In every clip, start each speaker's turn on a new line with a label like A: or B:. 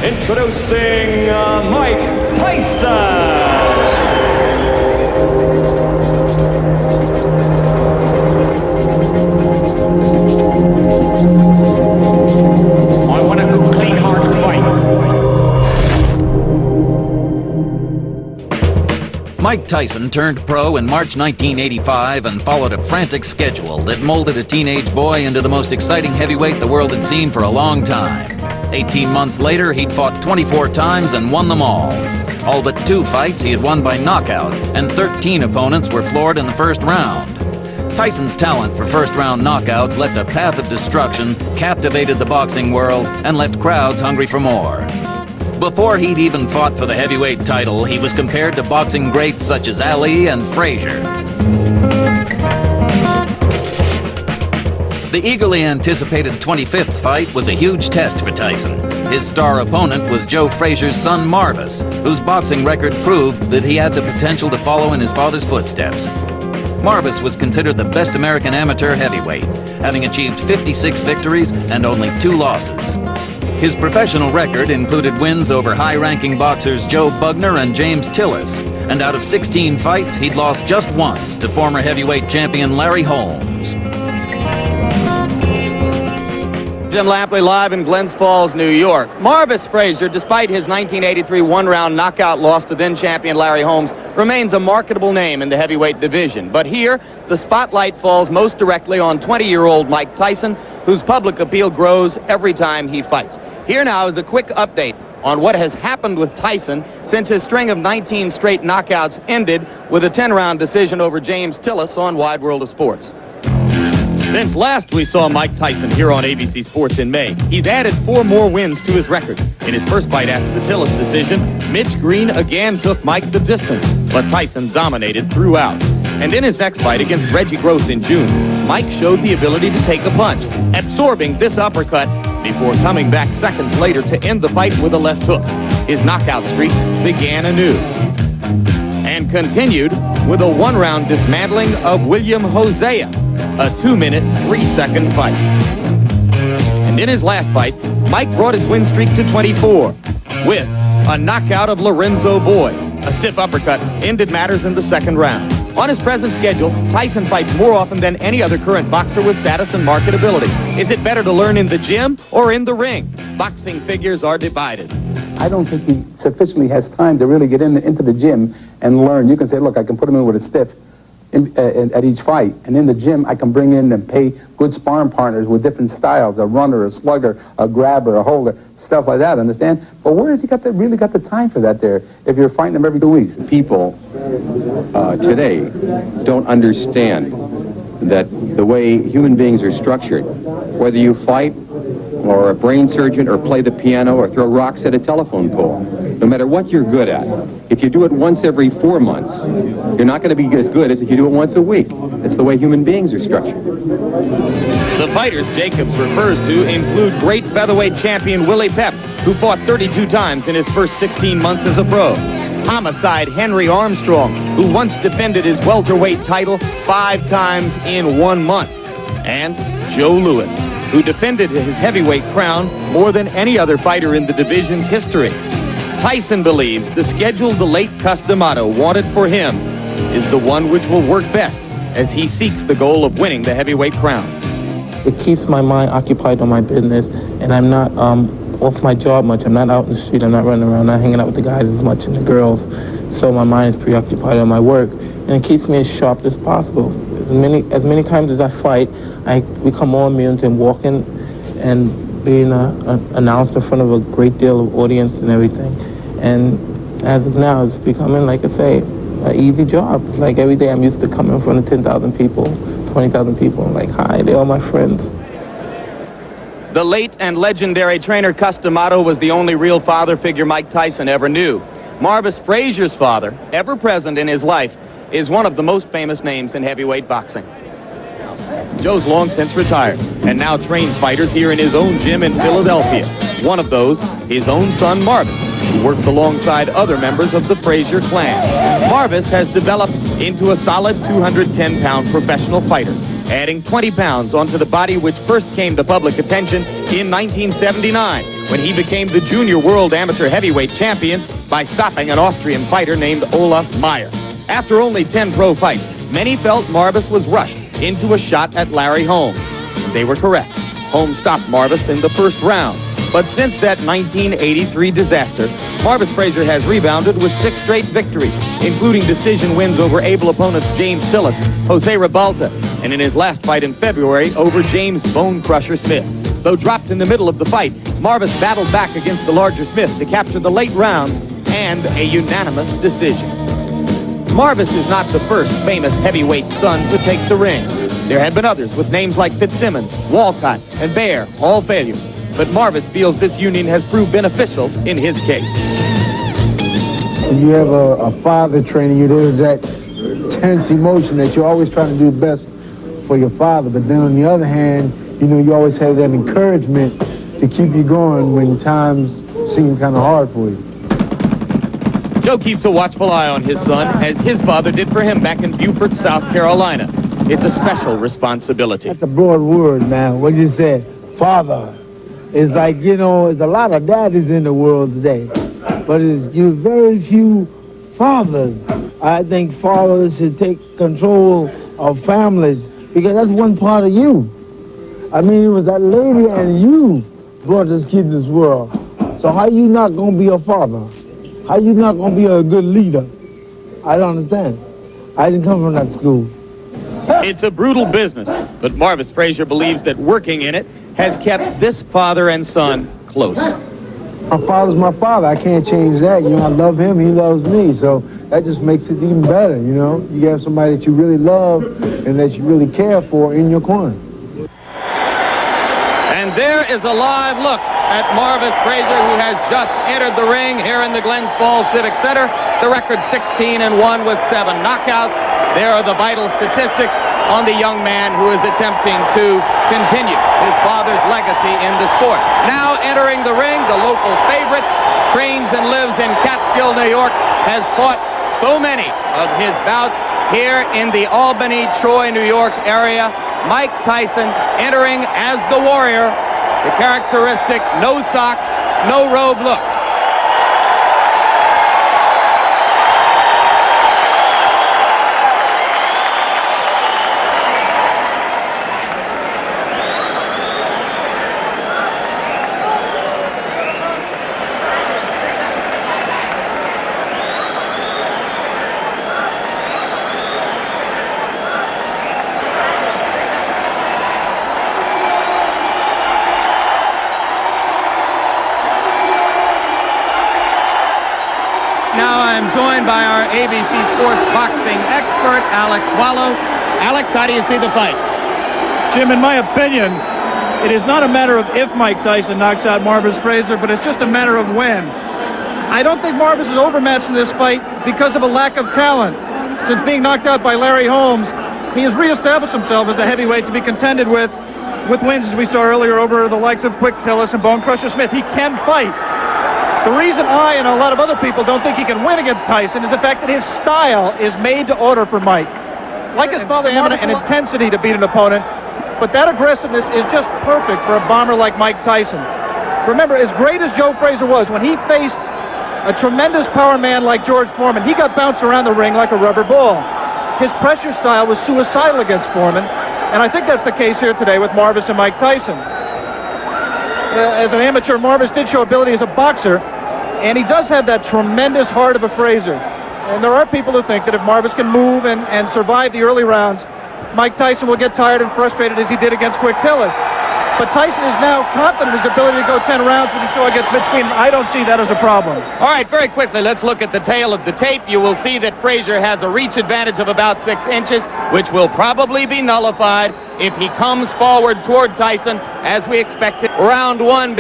A: Introducing Mike Tyson.
B: Mike Tyson turned pro in March 1985 and followed a frantic schedule that molded a teenage boy into the most exciting heavyweight the world had seen for a long time. 18 months later, he'd fought 24 times and won them all. All but 2 fights he had won by knockout, and 13 opponents were floored in the first round. Tyson's talent for first-round knockouts left a path of destruction, captivated the boxing world, and left crowds hungry for more. Before he'd even fought for the heavyweight title, he was compared to boxing greats such as Ali and Frazier. The eagerly anticipated 25th fight was a huge test for Tyson. His star opponent was Joe Frazier's son Marvis, whose boxing record proved that he had the potential to follow in his father's footsteps. Marvis was considered the best American amateur heavyweight, having achieved 56 victories and only 2 losses. His professional record included wins over high-ranking boxers Joe Bugner and James Tillis, and out of 16 fights, he'd lost just once to former heavyweight champion Larry Holmes.
C: Jim Lampley live in Glens Falls, New York. Marvis Frazier, despite his 1983 one-round knockout loss to then-champion Larry Holmes, remains a marketable name in the heavyweight division. But here, the spotlight falls most directly on 20-year-old Mike Tyson, whose public appeal grows every time he fights. Here now is a quick update on what has happened with Tyson since his string of 19 straight knockouts ended with a 10-round decision over James Tillis on Wide World of Sports. Since last we saw Mike Tyson here on ABC Sports in May, he's added 4 more wins to his record. In his first fight after the Tillis decision, Mitch Green again took Mike the distance, but Tyson dominated throughout. And in his next fight against Reggie Gross in June, Mike showed the ability to take a punch, absorbing this uppercut before coming back seconds later to end the fight with a left hook. His knockout streak began anew and continued with a 1-round dismantling of William Hosea, a 2-minute, 3-second fight. And in his last fight, Mike brought his win streak to 24 with a knockout of Lorenzo Boyd. A stiff uppercut ended matters in the second round. On his present schedule, Tyson fights more often than any other current boxer with status and marketability. Is it better to learn in the gym or in the ring? Boxing figures are divided.
D: I don't think he sufficiently has time to really get into the gym and learn. You can say, look, I can put him in with a stiff at each fight. And in the gym, I can bring in and pay good sparring partners with different styles, a runner, a slugger, a grabber, a holder, stuff like that, understand? But where has he really got the time for that there if you're fighting him every 2 weeks?
E: People today don't understand that the way human beings are structured, whether you fight or a brain surgeon or play the piano or throw rocks at a telephone pole, no matter what you're good at, if you do it once every 4 months, you're not going to be as good as if you do it once a week. It's the way human beings are structured.
C: The fighters Jacobs refers to include great featherweight champion Willie Pep, who fought 32 times in his first 16 months as a pro. Homicide Henry Armstrong, who once defended his welterweight title 5 times in 1 month. And Joe Louis, who defended his heavyweight crown more than any other fighter in the division's history. Tyson believes the schedule the late Customato wanted for him is the one which will work best as he seeks the goal of winning the heavyweight crown.
F: It keeps my mind occupied on my business, and I'm not off my job much. I'm not out in the street. I'm not running around, not hanging out with the guys as much and the girls. So my mind is preoccupied on my work, and it keeps me as sharp as possible. As many times as I fight, I become more immune to walking and being announced in front of a great deal of audience and everything. And as of now, it's becoming, like I say, an easy job. It's like every day I'm used to coming in front of 10,000 people, 20,000 people. I'm like, hi, they're all my friends.
C: The late and legendary trainer Customato was the only real father figure Mike Tyson ever knew. Marvis Frazier's father, ever present in his life, is one of the most famous names in heavyweight boxing. Joe's long since retired and now trains fighters here in his own gym in Philadelphia. One of those, his own son Marvis, who works alongside other members of the Frazier clan. Marvis has developed into a solid 210-pound professional fighter, adding 20 pounds onto the body which first came to public attention in 1979 when he became the junior world amateur heavyweight champion by stopping an Austrian fighter named Olaf Meyer. After only 10 pro fights, many felt Marvis was rushed into a shot at Larry Holmes. They were correct. Holmes stopped Marvis in the first round. But since that 1983 disaster, Marvis Frazier has rebounded with 6 straight victories, including decision wins over able opponents James Tillis, Jose Ribalta, and in his last fight in February over James Bone Crusher Smith. Though dropped in the middle of the fight, Marvis battled back against the larger Smith to capture the late rounds and a unanimous decision. Marvis is not the first famous heavyweight son to take the ring. There have been others with names like Fitzsimmons, Walcott, and Bear, all failures. But Marvis feels this union has proved beneficial in his case.
G: When you have a father training you, there's that tense emotion that you're always trying to do the best for your father. But then on the other hand, you know, you always have that encouragement to keep you going when times seem kind of hard for you.
C: Joe keeps a watchful eye on his son, as his father did for him back in Beaufort, South Carolina. It's a special responsibility.
G: That's a broad word, man. What you said, father. It's like, you know, there's a lot of daddies in the world today, but there's very few fathers. I think fathers should take control of families, because that's one part of you. I mean, it was that lady and you brought this kid in this world. So how you not going to be a father? How you not going to be a good leader? I don't understand. I didn't come from that school.
C: It's a brutal business, but Marvis Frazier believes that working in it has kept this father and son close.
G: My father's my father. I can't change that. You know, I love him, he loves me. So that just makes it even better, you know? You have somebody that you really love and that you really care for in your corner.
C: And there is a live look at Marvis Frazier, who has just entered the ring here in the Glens Falls Civic Center. The record 16-1 with 7 knockouts. There are the vital statistics on the young man who is attempting to continue his father's legacy in the sport. Now entering the ring, the local favorite, trains and lives in Catskill, New York, has fought so many of his bouts here in the Albany, Troy, New York area. Mike Tyson entering as the warrior, the characteristic no socks, no robe look. Now I'm joined by our ABC Sports boxing expert, Alex Wallow. Alex, how do you see the fight?
H: Jim, in my opinion, it is not a matter of if Mike Tyson knocks out Marvis Frazier, but it's just a matter of when. I don't think Marvis is overmatched in this fight because of a lack of talent. Since being knocked out by Larry Holmes, he has reestablished himself as a heavyweight to be contended with wins, as we saw earlier, over the likes of Quick Tillis and Bone Crusher Smith. He can fight. The reason I and a lot of other people don't think he can win against Tyson is the fact that his style is made to order for Mike. Like his father, stamina and intensity to beat an opponent, but that aggressiveness is just perfect for a bomber like Mike Tyson. Remember, as great as Joe Frazier was, when he faced a tremendous power man like George Foreman, he got bounced around the ring like a rubber ball. His pressure style was suicidal against Foreman, and I think that's the case here today with Marvis and Mike Tyson. As an amateur, Marvis did show ability as a boxer, and he does have that tremendous heart of a Frazier. And there are people who think that if Marvis can move and survive the early rounds, Mike Tyson will get tired and frustrated as he did against Quick Tillis. But Tyson is now confident in his ability to go 10 rounds as he saw against Mitch Queen. I don't see that as a problem.
C: All right, very quickly, let's look at the tail of the tape. You will see that Frazier has a reach advantage of about 6 inches, which will probably be nullified if he comes forward toward Tyson, as we expected. Round 1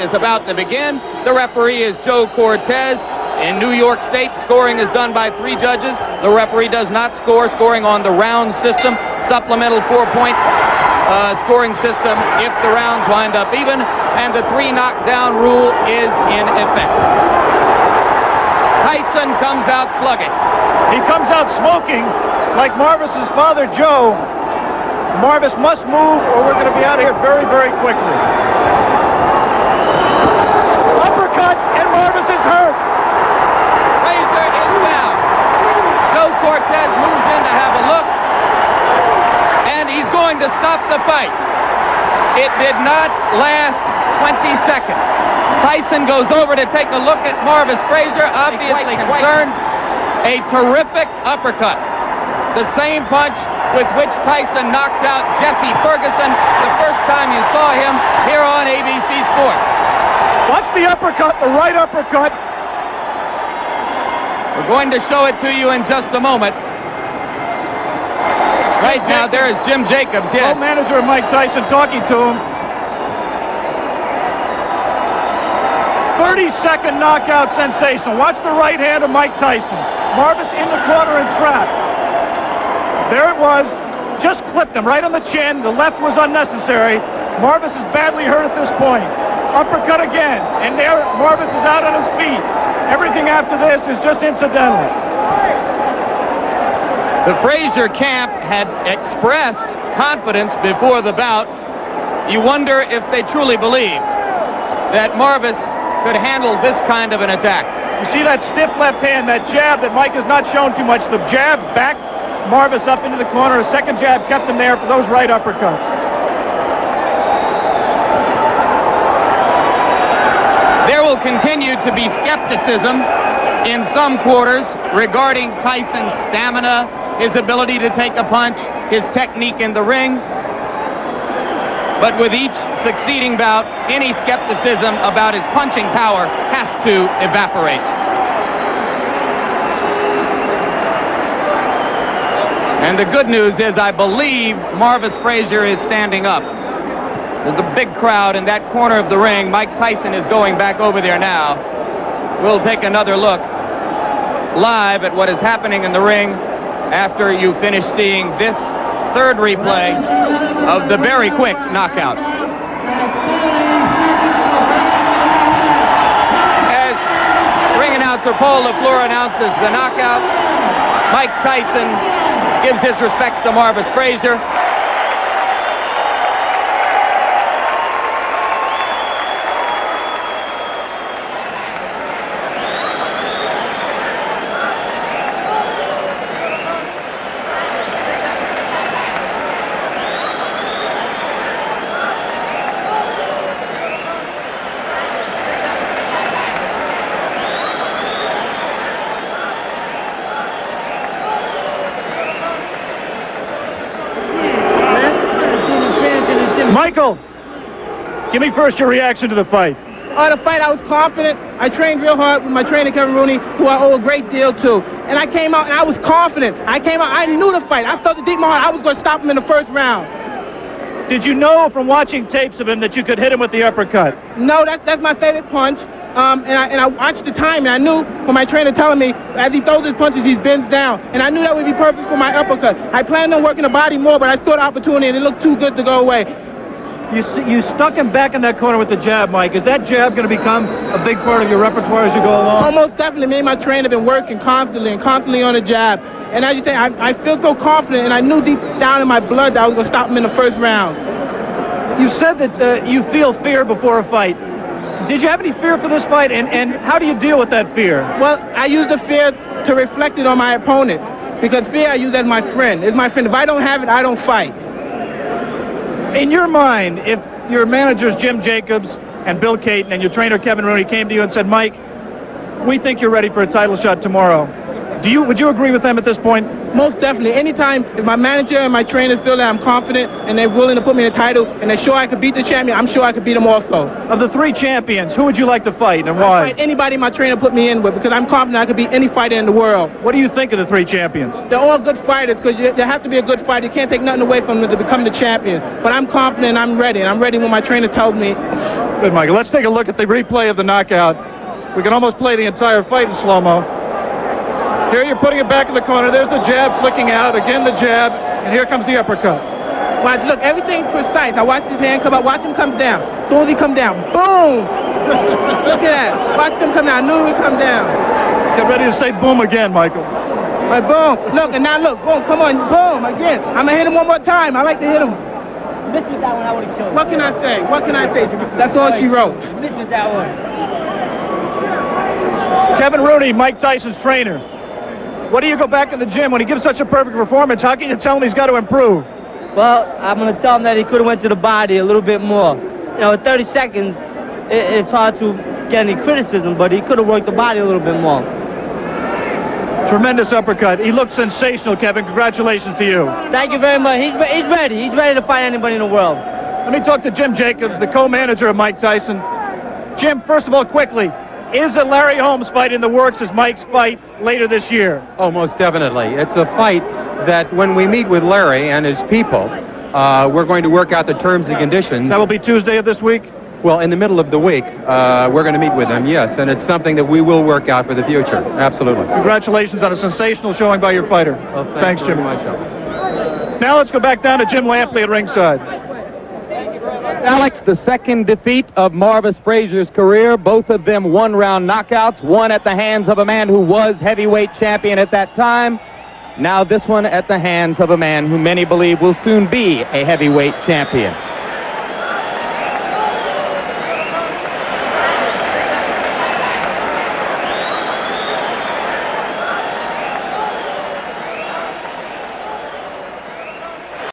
C: is about to begin. The referee is Joe Cortez. In New York State, scoring is done by 3 judges. The referee does not score, scoring on the round system, supplemental 4-point scoring system if the rounds wind up even, and the 3 knockdown rule is in effect. Tyson comes out slugging.
H: He comes out smoking like Marvis's father, Joe. Marvis must move or we're going to be out of here very, very quickly. uppercut, and Marvis is hurt.
C: Frazier is down. Joe Cortez moves in to have a look, and he's going to stop the fight. It did not last 20 seconds. Tyson goes over to take a look at Marvis Frazier, obviously concerned. A terrific uppercut. The same punch with which Tyson knocked out Jesse Ferguson the first time you saw him here on ABC Sports.
H: Watch the uppercut, the right uppercut.
C: We're going to show it to you in just a moment. Right now, there is Jim Jacobs, yes.
H: Co-manager of Mike Tyson talking to him. 30-second knockout sensation. Watch the right hand of Mike Tyson. Marvis in the corner and trapped. There it was. Just clipped him right on the chin. The left was unnecessary. Marvis is badly hurt at this point. Uppercut again. And there, Marvis is out on his feet. Everything after this is just incidental.
C: The Frazier camp had expressed confidence before the bout. You wonder if they truly believed that Marvis could handle this kind of an attack.
H: You see that stiff left hand, that jab that Mike has not shown too much. The jab backed Marvis up into the corner. A second jab kept him there for those right uppercuts.
C: There will continue to be skepticism in some quarters regarding Tyson's stamina, his ability to take a punch, his technique in the ring. But with each succeeding bout, any skepticism about his punching power has to evaporate. And the good news is I believe Marvis Frazier is standing up. There's a big crowd in that corner of the ring. Mike Tyson is going back over there now. We'll take another look live at what is happening in the ring after you finish seeing this third replay of the very quick knockout. As ring announcer Paul LaFleur announces the knockout, Mike Tyson gives his respects to Marvis Frazier.
H: Michael, give me first your reaction to the fight.
F: The fight, I was confident. I trained real hard with my trainer, Kevin Rooney, who I owe a great deal to. And I came out and I was confident. I knew the fight. I felt it deep in my heart. I was going to stop him in the first round.
H: Did you know from watching tapes of him that you could hit him with the uppercut?
F: No, that's my favorite punch. And I watched the time, and I knew from my trainer telling me as he throws his punches, he bends down. And I knew that would be perfect for my uppercut. I planned on working the body more, but I saw the opportunity, and it looked too good to go away.
H: You stuck him back in that corner with the jab, Mike. Is that jab going to become a big part of your repertoire as you go along?
F: Almost definitely. Me and my trainer have been working constantly on the jab. And as you say, I feel so confident, and I knew deep down in my blood that I was going to stop him in the first round.
H: You said that you feel fear before a fight. Did you have any fear for this fight, and how do you deal with that fear?
F: Well, I use the fear to reflect it on my opponent, because fear I use as my friend. It's my friend. If I don't have it, I don't fight.
H: In your mind, if your managers Jim Jacobs and Bill Caton and your trainer Kevin Rooney came to you and said, Mike, we think you're ready for a title shot tomorrow, would you agree with them at this point?
F: Most definitely. Anytime if my manager and my trainer feel that I'm confident and they're willing to put me in a title and they're sure I could beat the champion, I'm sure I could beat them also.
H: Of the three champions, who would you like to fight and why?
F: I'd fight anybody my trainer put me in with, because I'm confident I could beat any fighter in the world.
H: What do you think of the three champions?
F: They're all good fighters, because you have to be a good fighter. You can't take nothing away from them to become the champion. But I'm confident, I'm ready, and I'm ready when my trainer tells me.
H: Good, Michael. Let's take a look at the replay of the knockout. We can almost play the entire fight in slow-mo. Here you're putting it back in the corner. There's the jab flicking out. Again, the jab. And here comes the uppercut.
F: Watch, look, everything's precise. I watch his hand come up. Watch him come down. As soon as he come down, boom! Look at that. Watch him come down. I knew he would come down.
H: Get ready to say boom again, Michael.
F: Right, boom. Look, and now look. Boom, come on. Boom, again. I'm going to hit him one more time. I like to hit him.
I: This was that one I would have killed.
F: What can I say? What can I say? That's all she wrote.
I: This was that one.
H: Kevin Rooney, Mike Tyson's trainer. What do you go back in the gym when he gives such a perfect performance? How can you tell him he's got to improve?
I: Well, I'm going to tell him that he could have went to the body a little bit more. You know, at 30 seconds, it's hard to get any criticism, but he could have worked the body a little bit more.
H: Tremendous uppercut. He looked sensational, Kevin. Congratulations to you.
I: Thank you very much. He's ready. He's ready to fight anybody in the world.
H: Let me talk to Jim Jacobs, the co-manager of Mike Tyson. Jim, first of all, quickly, is a Larry Holmes fight in the works as Mike's fight later this year?
E: Oh, most definitely. It's a fight that when we meet with Larry and his people, we're going to work out the terms and conditions.
H: That will be Tuesday of this week?
E: Well, in the middle of the week, we're going to meet with them, yes, and it's something that we will work out for the future. Absolutely.
H: Congratulations on a sensational showing by your fighter.
E: Well,
H: thanks, Jim.
E: Very much.
H: Now let's go back down to Jim Lampley at ringside.
C: Alex, the second defeat of Marvis Frazier's career, both of them one-round knockouts, one at the hands of a man who was heavyweight champion at that time. Now this one at the hands of a man who many believe will soon be a heavyweight champion.